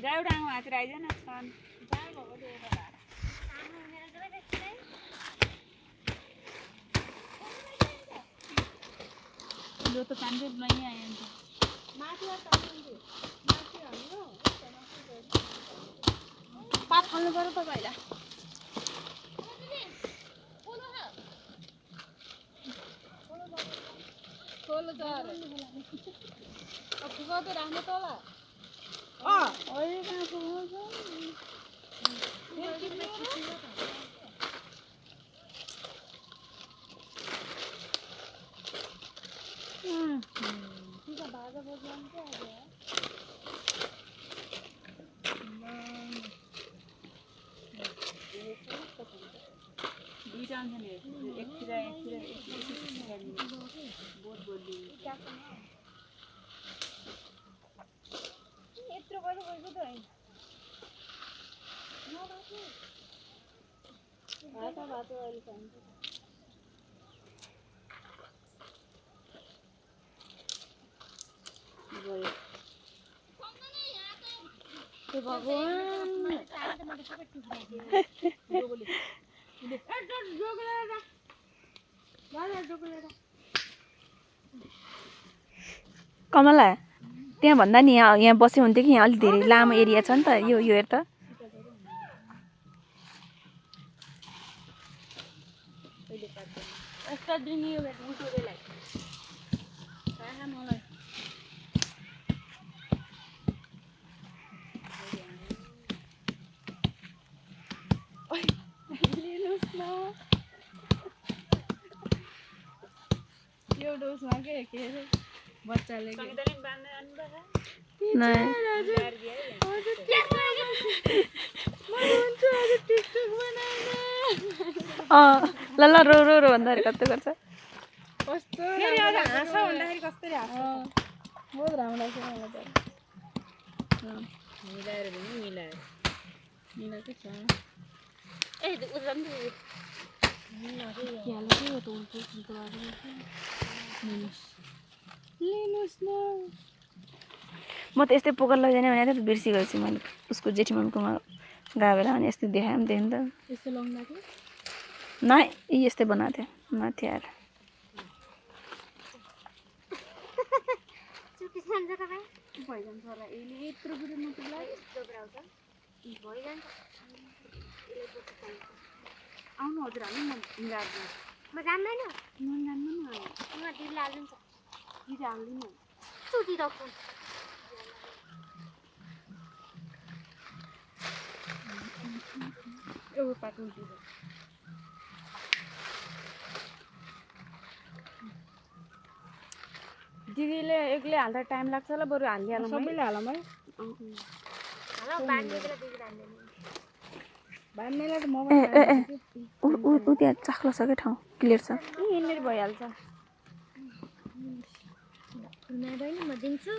जाऊ डाङ मात्र आइज न छन् यो त पानी नहीं आयो नि पात खानु पर्यो त पहिला खोलो त अरे अब फुगा त राख्नु त होला अहिले कहाँ पुग्छ बाजा बजाउनु चाहिँ दुईटा हुन्छ नि एकतिर बोट बोल्नु यत्रो बजे गएको त होइन भातो अहिले खान्छ कमला त्यहाँ भन्दा नि यहाँ बस्यो हुन्थ्यो कि यहाँ अलि धेरै लामो एरिया छ नि त यो हेर त यो डोसमा के बच्चाले ल ल रो रो रो भन्दाखेरि कस्तो गर्छ कस्तो हाँस भन्दाखेरि कसरी हाँस बहुत राम्रो लाग्छ मलाई त मिलाएर पनि मिलाएर मिलाएको छ ए उजन लिनुस् न म त यस्तै पोकर लैजाने भनेर त बिर्सिगएछु मैले उसको जेठी मम्मीकोमा गएको बेला अनि यस्तै देखाएँ नि त यस्तो लाउँदा कि नाइ यस्तै बनाएको थियो माथि आएर भइजान्छ होला यसले यत्रो बुढो मात्रै आउनु हजुर हामी म मिलाइदिन्छु म जान्दैन म जान्दैन म दिदी हाल्दिन्छ दिदी हाल्दिनँ सुति राख्छु एउटा पाटो दिनु दिदीले एक्लै हाल्दा टाइम लाग्छ होला बरु हालिहालौँ सबैले हालौँ है हेलो बाँड्ने बेला दिदी हाल्दैन बाँड्नेलाई त म ऊ त्यहाँ चाख्लो छ क्या ठाउँ क्लियर छ यहीँनिर भइहाल्छ म दिन्छु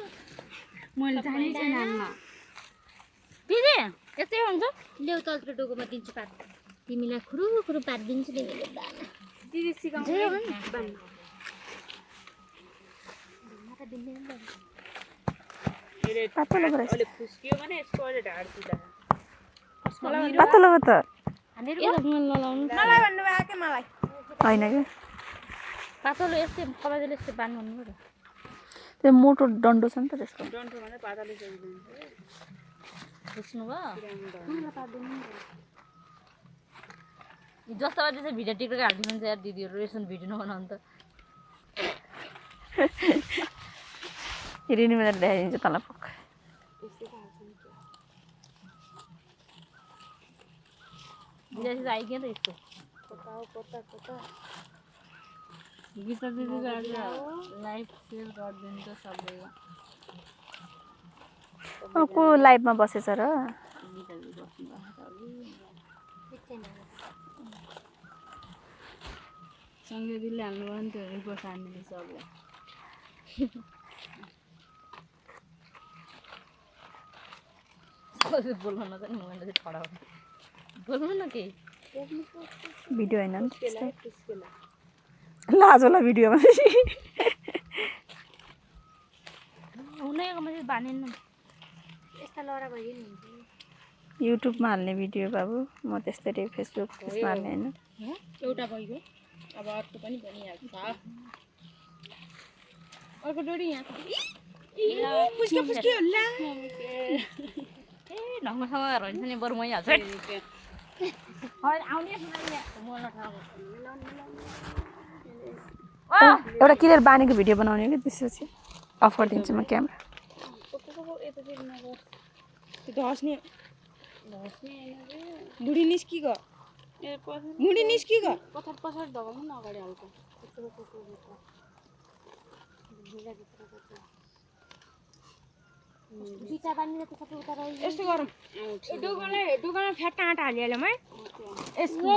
मैले जानै छैन हाल्न दिदी यस्तै हुन्छ ल्याउ तल्लो डोकोमा दिन्छु पात तिमीलाई खुरु खुरु पारिदिन्छु दिदीले दाना दिदी सिकाउँछ पातलो पो रहेछ अहिले खुस्कियो भने यसको अहिले ढाड सिधा पातलो पो त नलाउनु नलाई भन्नुभयो के मलाई होइन क्या पातलो यस्तै कपालले यस्तै बान्नु भन्नु पर्यो त्यो मोटो डन्डो छ नि त त्यसको डन्ठो भने पातलो सकिदिन्छ बुझ्नु भयो जस्तो बाजे चाहिँ भिडियो टिकटक हालिदिनुहुन्छ यार दिदीहरू यसो भिडियो नबनाउनु त रिनी मलाई देखाइदिन्छ तल पक्क दिदी आइगयो त यस्तो गीता दिदीले आज लाइभ सेयर गरिदिन्छ सबैलाई को लाइभमा बसेछ र गीता दिदी बस्नु भएको सँगै दिदीले हाल्नुभयो नि त्यो रिपोर्ट हान्ने सबलाई बोल्नु न त नि मैले चाहिँ ठडा बोल्नु न केही भिडियो होइन नि त्यस्तै लाज होला भिडियोमा हुँदैन मैले बानेन यस्ता लडा भयो नि युट्युबमा हाल्ने भिडियो बाबु म त्यस्तै फेसबुक त्यसमा हाल्ने होइन एउटा भइगयो अब अर्को पनि बनिहाल्छ अर्को डोरी यहाँ पुस्के होला ए ढङ्गसँग रहन्छ नि बरु मै हाल्छ आउने एउटा क्लियर बानीको भिडियो बनाउने कि त्यसपछि अफ गरिदिन्छु म क्यामेरा त्यो हस्ने बुढी निस्किगयो मुढी निस्किगयो पछाडि पछाडि दबाउनु न अगाडि हल्का बिटा बानीले त सबै उता रह्यो यस्तो गरौँ डोगामा फ्याट्टा आँटा हालिहाल्यौँ है यसको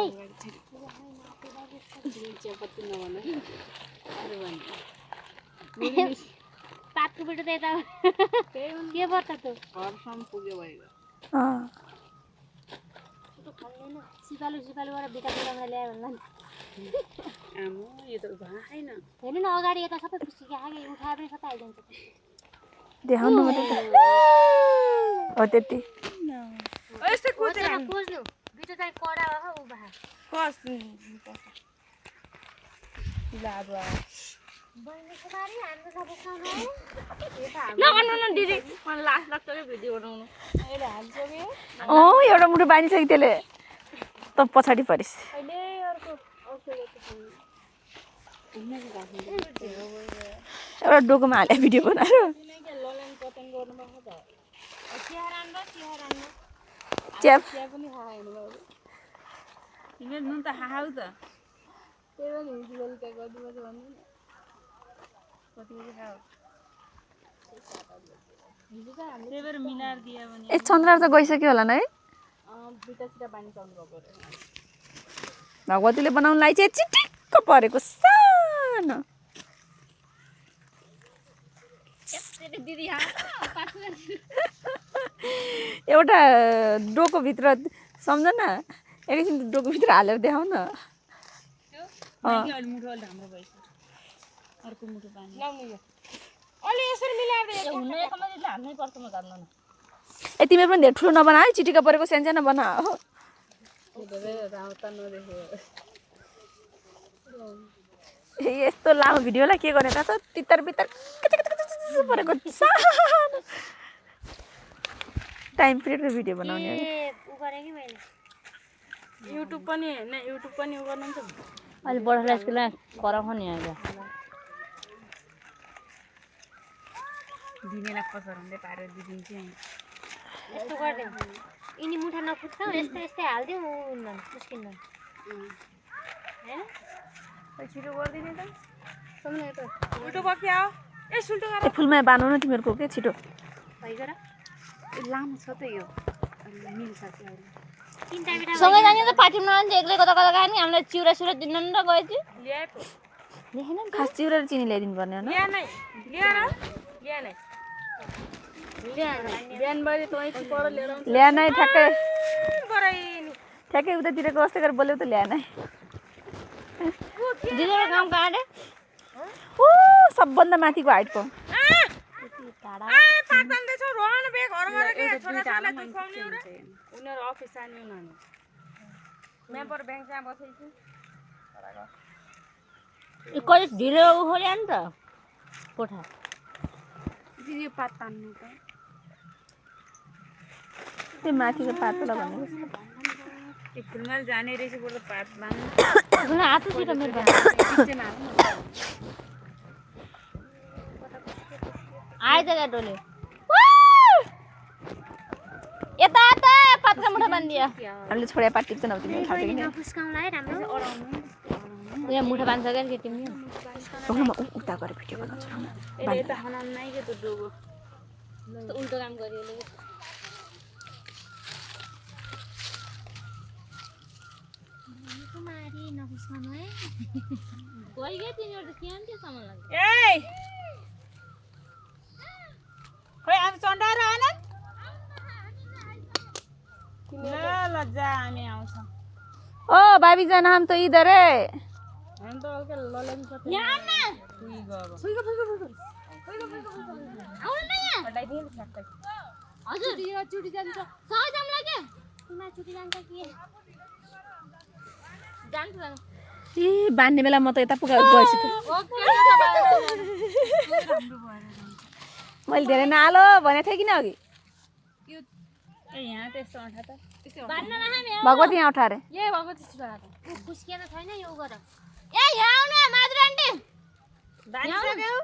चियापत्ती नभन अरू भन्छ पातको बेटो त यता के पर्छ त घरसम्म पुग्यो भएको सिपालु सिपालुबाट बिटा बिटामा ल्यायो भन्दा नि आमा यो त भएन हेर्नु न अगाडि यता सबै पुस्कियो आगे उठाए पनि सबै आइदिन्छ देखाउनु मात्रै हो त्यति यस्तो खोजेर खोज्नु बिटा चाहिँ कडा हो उ भा कस लाज बहिनीको बारी हाम्रो सबै खानु नगर्नु न दिदी मलाई लाज लाग्छ क्या भिडियो बनाउनु अहिले हालिसक्यो एउटा मुठो बानिसक्यो त्यसले त पछाडि परिस् अहिले अर्को एउटा डोकोमा हाले भिडियो बनाएर ललन पतन गर्नुभएको त च्याप चिया पनि खाएन बाबु तिमीले नुन त खाऊ त त्यही पनि हिजो बेलुका कति बजी भन्नु न कति बजी खाऊ हिजो त हामीले त्यही भएर मिलाएर दियो भने ए चन्द्र त गइसक्यो होला न है बिटा सिटा बानिसक्नु भएको रहेछ भगवतीले बनाउनुलाई चाहिँ चिटिक्क परेको सानो दिदी एउटा डोकोभित्र सम्झ न एकैछिन डोकोभित्र हालेर देखाउ न मुठो अलि राम्रो भएछ अर्को मुठो पानी लाउनु यो अलि यसरी मिलाएर हुनु एकमा चाहिँ हाल्नै पर्छ म जान्नु न ए तिमीहरू पनि धेरै ठुलो नबना है चिटिक्क परेको सानो बना हो यस्तो लामो भिडियोलाई के गर्ने त तितर बितर परेको सानो टाइम पिरियडको भिडियो बनाउने हो उ गरे कि मैले युट्युब पनि हैन युट्युब पनि उ गर्नुहुन्छ अलि बढा स्कुलमा कराउँ नि आज दिनेलाई पसरन्दै पारेर दिदिन्छु यस्तो गर्दिउँ यिनी मुठा नफुट्छौ यस्तै यस्तै हाल्दिउँ मुस्किन्न हैन छिटो गरिदिने त सुन्नु त उल्टो बक्यो ए सुल्टो ए फुलमा बाँध्नु न तिमीहरूको के छिटो भइगर लामो छ त यो मिल्छ त्यो तीनटा बेटा सँगै जाने त पार्टीमा जान्छ एक्लै कता कता गयो नि हामीलाई चिउरा सुरा दिन न त गयो कि ल्याएको देखेन खास चिउरा र चिनी ल्याइदिनु पर्ने हो न ल्या नै बिहान बजे तँ पर लिएर आउँछ ल्या नै ठ्याक्कै गराइनी ठ्याक्कै उतातिरको कस्तै गरेर बोल्यो त ल्या नै दिदीको काम काटे ओ सबभन्दा माथिको हाइटको पार्दैछौ रोहन बे घर गएर के छोराछोरीलाई दुखाउने हो र उनीहरू अफिस जाने उनीहरू म्यापर ब्याङ्क चाहिँ बसेछु कलेज ढिलो उखोल्या नि त कोठा दिदी पात तान्नु त त्यो माथिको पातला भनेको त्यो फुलमा जाने रहेछ बरु पात बाँध्नु हात छिटो मेरो आइज गाडोले यता त पातका मुठा बान्दियो हामीले छोडे पात टिप्छ नौ तिमीले थाहा छैन फुस्काउलाई राम्रो यहाँ मुठा बान्छ क्या कि तिमीले म उता गरेर भिडियो बनाउँछु यसले यता खान नै के त डोगो उल्टो काम गरियो मारी नफुस्काउनु है गइगे तिनीहरू त के अन्त्य सामान लाग्यो ए खोइ आज चन्डाएर आएन ल जा हामी आउँछ ओ भाभी जान हम तो इधर है हामी त त हल्का ललन छ यहाँ न उही गयो आउनु न यहाँ हजुर यो चुटी जान्छ सबै जामला के तिमीलाई छुट्टी जान्छ कि जान्छ ए बान्ने बेला म त यता पुगा गएछु त मैले धेरै नहालो भनेको थिएँ किन अघि ए यहाँ त्यस्तो अँठा त बान्न नखाने भगवती यहाँ उठारे ए भगवती सुधाको खुस्किएर छैन यो गर ए यहाँ आउनु माधुरी आन्टी बानिसक्यौ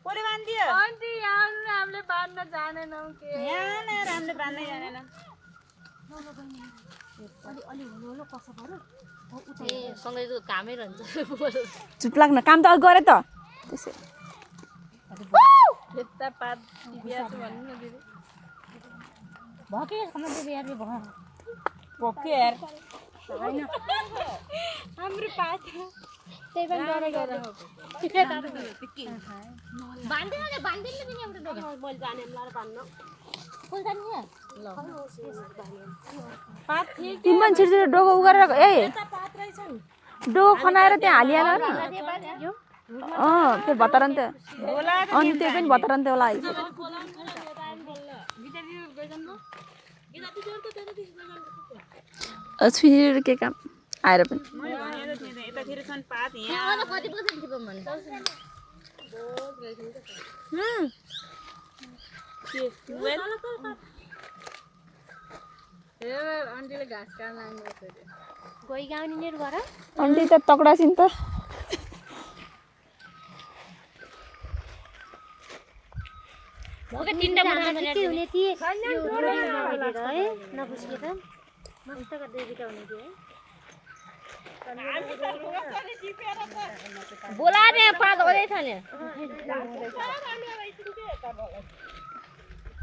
कोले बान्दियो आन्टी यहाँ आउनु न हामीले बान्न जानेनौँ के यहाँ न रामले बान्नै जानेन ए सँगै त कामै रहन्छ चुप लाग्न काम त अघि गरेँ त त्यसै खेत्ता पात बिहा छु भन्नु न दिदी भके खाना त बिहार भयो भोक्यो यार हाम्रो पात त्यही पनि डरे गएर बान्दिनले बान्दिनले पनि एउटा डोगा मैले जाने मलाई बान्न कोही जाने पात थिए तिमी पनि छिटो छिटो डोको उ गरेर ए पात रहेछन् डोको खनाएर त्यहाँ हालिहाल न त्यो भत्तारन त अनि त्यो पनि भत्तारन त्यो होला छिटो के काम आएर पनि यतातिर छन् पात यहाँ यहाँ कति पर्सेन्ट टिपम भने आन्टीले घाँस काट्न लाग्नु गई गाउने नेर गर अन्टी त तकडा छिन् त भके तीनटा बनाउनु के हुने थिए है नपुस्के त मस्त गर्दै बिटा हुने थियो है बोला ने पात होदै छ नि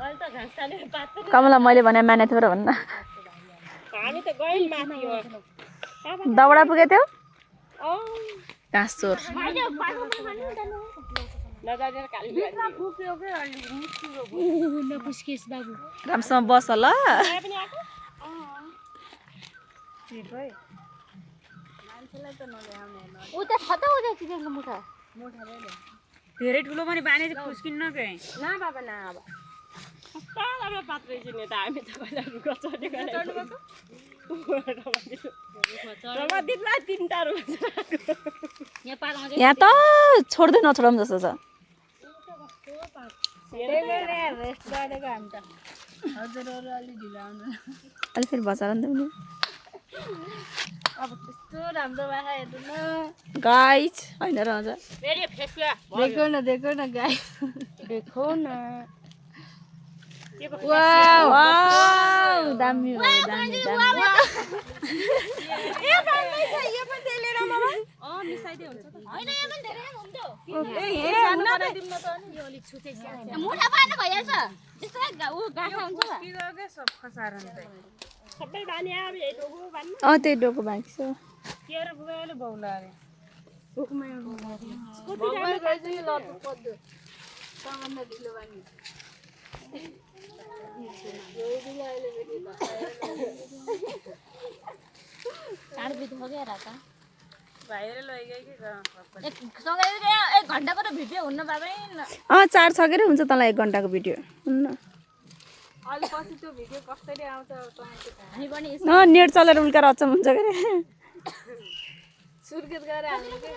अहिले त घाँस चाले पात कमला मैले भने माने थियो र भन्न हामी त गयौँ माथि हो दौडा पुगेको थियो घाँस चोर अहिले पात भन्नु जानु नजानेर खाली फुक्यो के अलि निस्कियो नपुस्केस बाबु राम्रोसँग बस ल पनि आको उ त खतौ हो जान्छ त्यसको मुठा धेरै ठुलो पनि बाने चाहिँ फुस्किन्न के ना बाबा ना अब कस्तो राम्रो पात रहेछ नि त हामी त पहिला रुख चढ्ने दिनमा तिनवटा रुख यहाँ पात आउँछ यहाँ त छोड्दै नछोडौँ जस्तो छ रेस्ट गरेको हामी त हजुरहरू अलि ढिलो आउनु अलि फेरि बचाएर नि त उनी अब त्यस्तो राम्रो बाखा हेर्नु न गाइस होइन र अझ फेरि फेसुवा देखो न गाई देखो न वाउ वाउ दामी भयो दामी दामी यो पनि छ यो पनि त्यसले राम्रो मिसाइदै हुन्छ त हैन यहाँ पनि धेरै हुन्थ्यो ए सानो बनाइदिउँ न त अनि यो अलि छुटे मुठा पार्नु भइहाल्छ त्यस्तो उ गाठा हुन्छ के सब खसारन त सबै बानी अब यही डोगो बानी त्यही डोको बाँकी छ के रे बुबाले बौला रे रुखमा स्कुटी राम्रो गएछ नि लड्नु पड्यो सामान्य ढिलो बानी चाड बित हो गया राता भाइले लैगयो कि सँगै एक घन्टाको त भिडियो हुन्न बाबै 4 छ के रे हुन्छ तँलाई 1 घन्टाको भिडियो हुन्न अलि पछि त्यो भिडियो कसरी आउँछ तपाईको हामी पनि नेट चलेर उल्का रचम हुन्छ के रे सुर्केत गरेर हामीले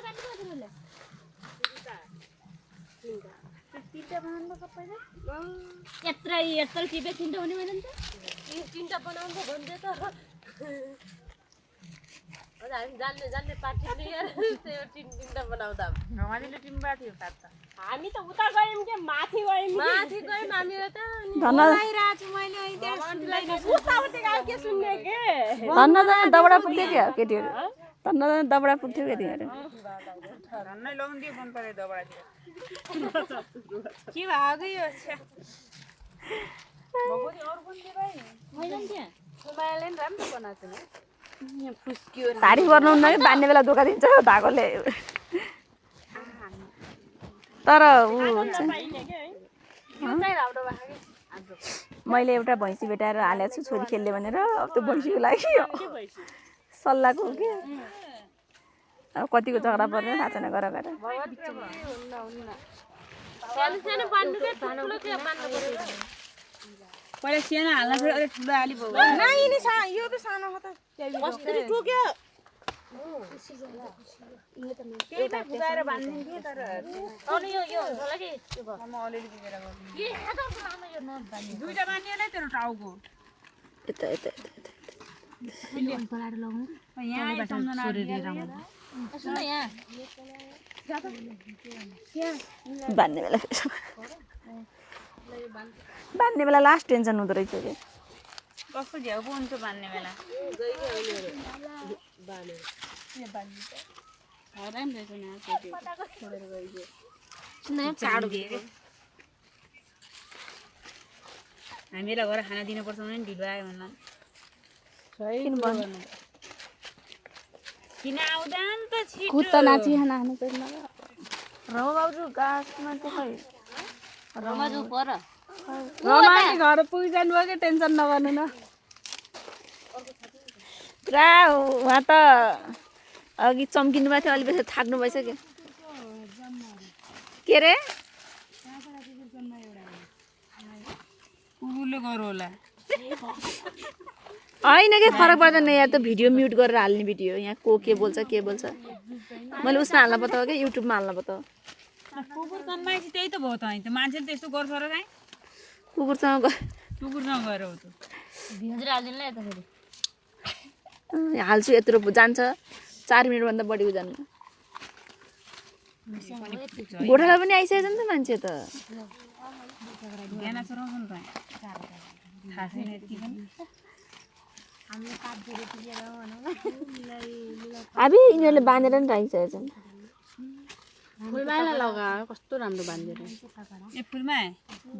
यत्रो टिपे तिनटा हुने भएन नि त तिनटा बनाउँछ भन्दै त हामी जान्ने पार्टी नि यार त्यो तिनटा बनाउँदा हामीले टिम्बा थियो पात त हामी त उता गयौँ के माथि गयौँ हामीले त धन्न आइरहेको छु मैले उताउति गाउँ के सुन्ने के धन्न दबडा पुग्थ्यो क्या केटीहरू धन्न दबडा पुग्थ्यो क्या तिनीहरू धन्नै लगाउँदियो मन परे दबातिर के भाग्यो यो भगवती अरु कुन दे भाइ होइन नि कुमारले नि राम्रो बनाएको छ नि फुस्कियो तारिफ गर्नुहुन्न कि बान्ने बेला धोका दिन्छ धागोले तर ऊ हुन्छ मैले एउटा भैँसी भेटाएर हालेको छु छोरी खेल्ने भनेर अब त्यो भैँसीको लागि सल्लाहको हो कि अब कतिको झगडा पर्यो थाहा छैन गर गएर पहिला सानो हाल्न फेरि अलिक ठुलो हाली भयो यो त सानो हो त कसरी टोक्यो केही त फुगाएर बाँध्ने तर दुईटा बाँध्ने नै तेरो टाउको यता यता यहाँ सम्झना बाँध्ने बेला बाँध्ने बेला लास्ट टेन्सन हुँदो रहेछ कि कस्तो झ्याउ पो हुन्छ बाँध्ने बेला हामीलाई घर खाना दिनुपर्छ भने ढिलो आयो भन्ला किन आउँदा नि त छिटो कुत्ता नाची खाना खानु पर्दैन रम बाबु गाछमा त खै रमाले घर पुगिजानु भयो कि टेन्सन नगर्नु न पुरा उहाँ त अघि चम्किनु भएको थियो अलि बेसी थाक्नु भएछ क्या के अरे कुकुरले गर्यो होला होइन के फरक पर्दैन यहाँ त भिडियो म्युट गरेर हाल्ने भिडियो यहाँ को के बोल्छ मैले उसमा हाल्न बताऊ क्या युट्युबमा हाल्न बताऊ कुकुर जन्माएपछि त्यही त भयो त होइन त मान्छेले त्यस्तो गर्छ र काहीँ कुकुरसँग कुकुरसँग गएर हो त हाल्छु यत्रो जान्छ 4 मिनटभन्दा बढी जानु गोठाला पनि आइसकेछ नि त मान्छे त बिहान चराउँछ नि त थाहा छैन यति पनि अबि यिनीहरूले बाँधेर नि राखिसकेको छन् फुलमाला लगा कस्तो राम्रो बाँधेर ए फुलमा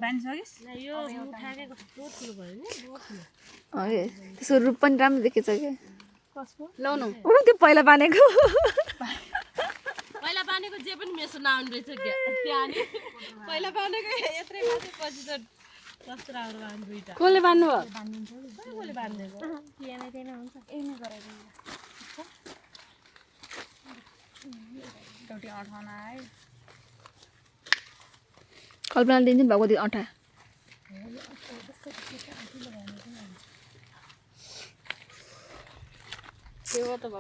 बाँधिसकिस् त्यसको रूप पनि राम्रो देखेछ क्या लाउनु त्यो पहिला बाँधेको पहिला बाँधेको जे पनि मेसो नआउने रहेछ क्या त्यहाँ नि पहिला बाँधेको यत्रै माथि पछि त कस्तो राम्रो बाँध्नु दुईटा कसले बाँध्नु भयो कसले बाँधेको एउटै अठाउन आयो कल्पना दिन्छ भगवती अँठा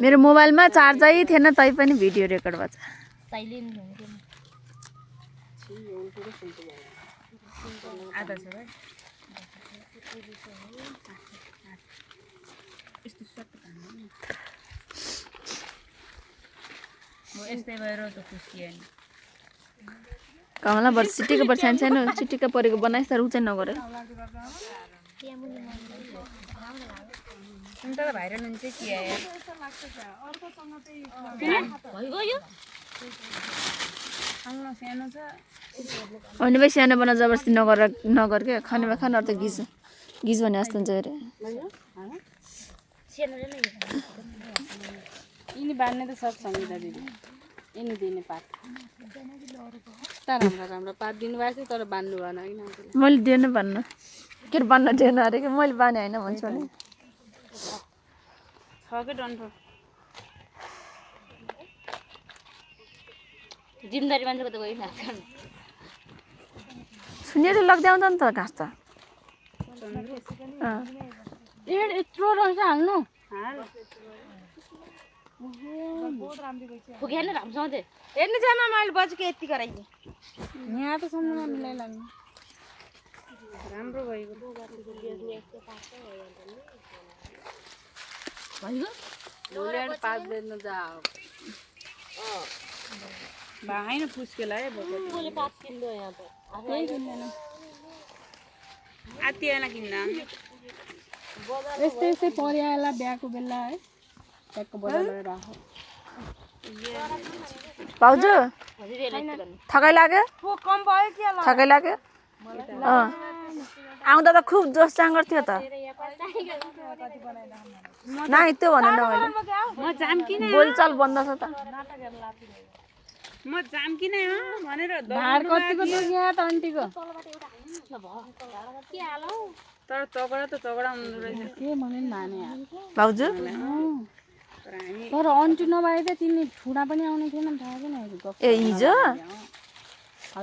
मेरो मोबाइलमा चार्जै थिएन तै पनि भिडियो रेकर्ड भएको छ आधा छ भाइ यस्तो सट्ट यस्तै भएर त खुसी होइन कमला बर्छ चिटिको बर्छ सानो चिटिका परेको बनाइस् तर उ चाहिँ नगर अन्त त भाइरल हुन्छ के आयो सानो छ होइन भाइ सानो बना जबरजस्ती नगर क्या खाने खान अरू त घिज भने जस्तो हुन्छ अरे यिनी बाँध्ने त सब सङ्गीता दिदी यिनी दिने पात राम्रो पात दिनुभएको थियो तर बाँध्नु भएन होइन मैले दिएन भन्न के बान्न दिएन अरे कि मैले बाने होइन भन्छु भने छ के डन्ठो जिम्मेदारी मान्छेको त गइ लाग्छ सुनेर लग्दै आउँछ नि त घाँस त यत्रो रहेछ हाल्नु पुगेन राम्रोसँग चाहिँ हेर्नु जामा मैले बजेको यति गराइदिएँ यहाँ त सम्झना मिलाइलाग्नु राम्रो भयो पात बेच्नु जा भाइन फुस्केला है बोले 5 किलो यहाँ पे आत्तिएन किन्दा यस्तै यस्तै परिआएला बिहाको बेला है ट्याक्क बजाएर राख भाउजू थकाइ लाग्यो कम भयो के थकाइ लाग्यो आउँदा त खुब जोस जाँगर थियो त नाइ त्यो भन्नु न मैले म जाम किन बोलचाल बन्द छ त म जाम किन भनेर भार कतिको दुख्यो त आन्टीको तर तगडा त तगडा हुँदो रहेछ के भने नि भाने भाउजू तर अन्टु नभए त तिमी ठुडा पनि आउने थिएन थाहा छैन ए हिजो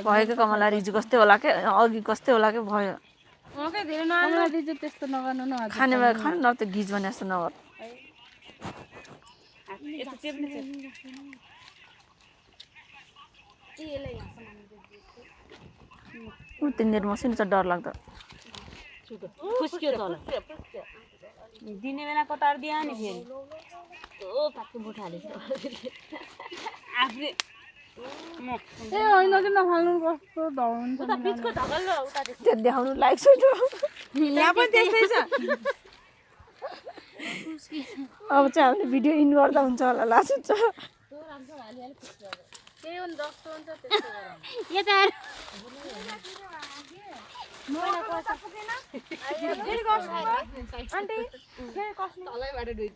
भएको कमला हिजो कस्तै होला के अघि कस्तै होला के भयो त्यस्तो नगर्नु न खाने भए खानु न त घिज भने जस्तो नगर ऊ तिनीहरू मसिनो छ डर लाग्दो फुस्क्यो तल दिने बेला कतार दिया नि फेरि ओ पाक्को मुठ हालेछ आफूले ए होइन कि नखानु कस्तो धौन्छ उता बिचको ढकल उता त्यो देखाउनु लायक छैन यहाँ पनि त्यस्तै छ अब चाहिँ हामीले भिडियो इन गर्दा हुन्छ होला लास्ट हुन्छ त्यही हो नि जस्तो हुन्छ त्यस्तो यो त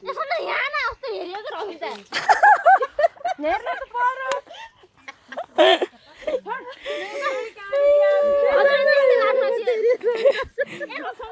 यसो न यहाँ न कस्तो हेऱ्यो कि रमिता हेर्नु त पर्यो हजुर